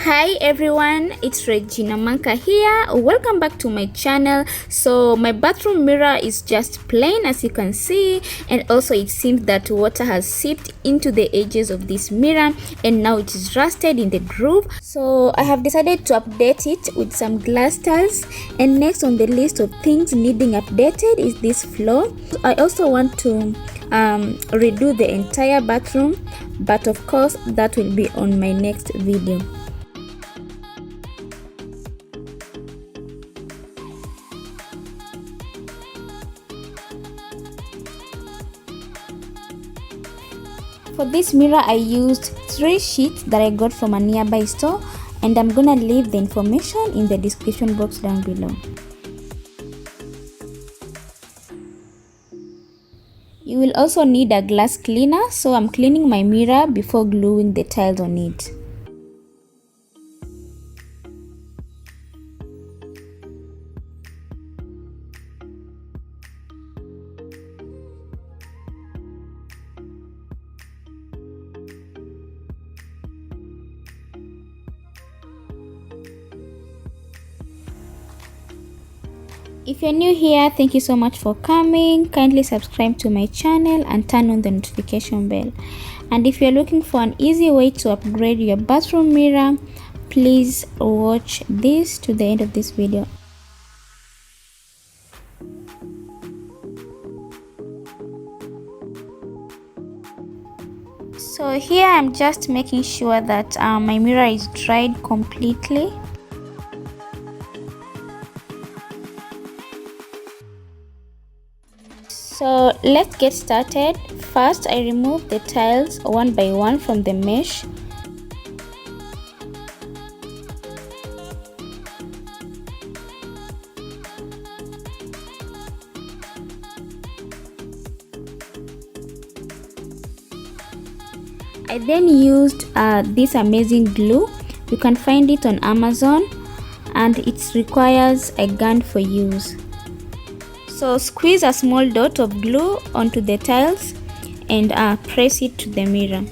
Hi everyone, it's Regina Manka here. Welcome back to my channel. So my bathroom mirror is just plain, as you can see, and also it seems that water has seeped into the edges of this mirror and now it is rusted in the groove. So I have decided to update it with some glass tiles, and next on the list of things needing updated is this floor. I also want to redo the entire bathroom, but of course that will be on my next video. For this mirror I used 3 sheets that I got from a nearby store, and I'm gonna leave the information in the description box down below. You will also need a glass cleaner, so I'm cleaning my mirror before gluing the tiles on it. If you're new here, thank you so much for coming. Kindly subscribe to my channel and turn on the notification bell. And if you're looking for an easy way to upgrade your bathroom mirror, please watch this to the end of this video. So here I'm just making sure that my mirror is dried completely. So let's get started. First, I remove the tiles one by one from the mesh. I then used this amazing glue. You can find it on Amazon, and it requires a gun for use. So squeeze a small dot of glue onto the tiles and press it to the mirror.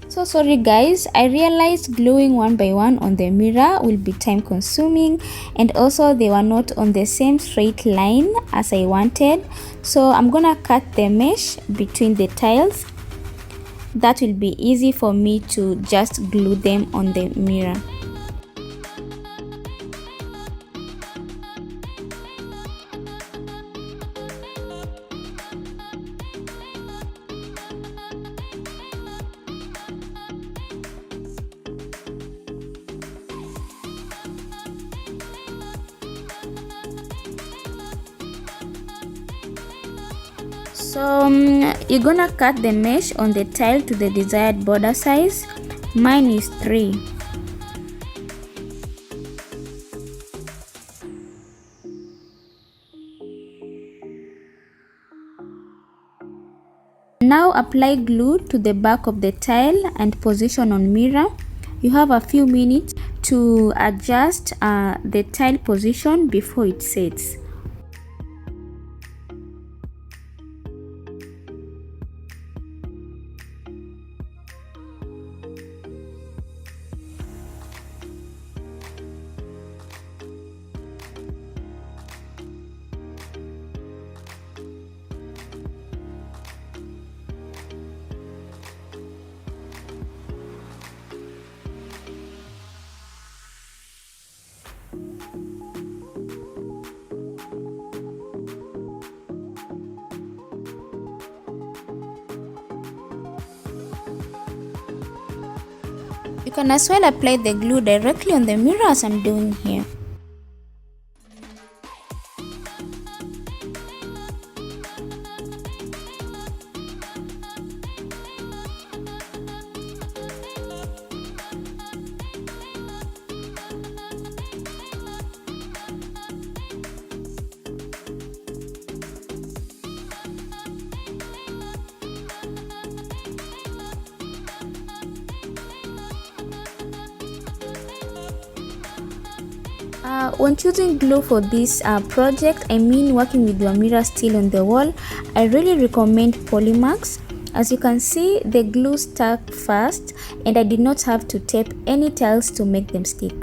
So sorry guys, I realized gluing one by one on the mirror will be time consuming, and also they were not on the same straight line as I wanted. So I'm gonna cut the mesh between the tiles. That will be easy for me to just glue them on the mirror. So you're gonna cut the mesh on the tile to the desired border size. Mine is 3. Now apply glue to the back of the tile and position on mirror. You have a few minutes to adjust the tile position before it sets. You can as well apply the glue directly on the mirror as I'm doing here. When choosing glue for this project, I mean working with your mirror still on the wall, I really recommend Polymax. As you can see, the glue stuck fast and I did not have to tape any tiles to make them stick.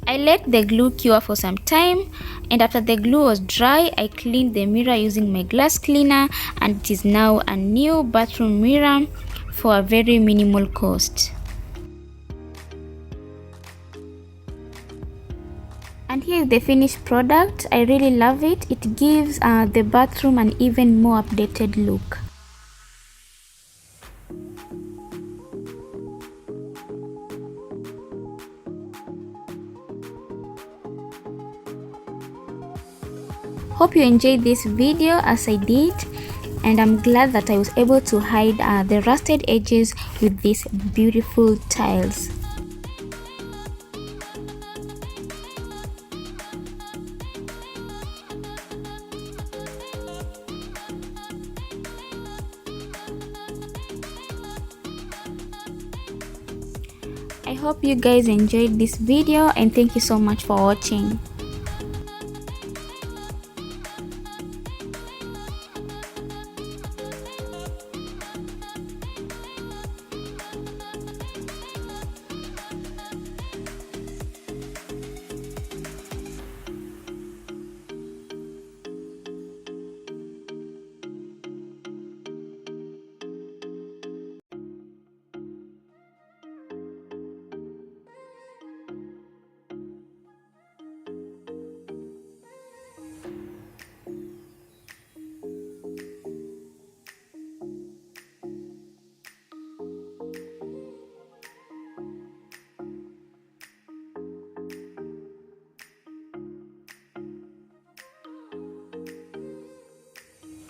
I let the glue cure for some time, and after the glue was dry, I cleaned the mirror using my glass cleaner, and it is now a new bathroom mirror for a very minimal cost. And here is the finished product. I really love it. It gives the bathroom an even more updated look. Hope you enjoyed this video as I did, and I'm glad that I was able to hide the rusted edges with these beautiful tiles. I hope you guys enjoyed this video, and thank you so much for watching.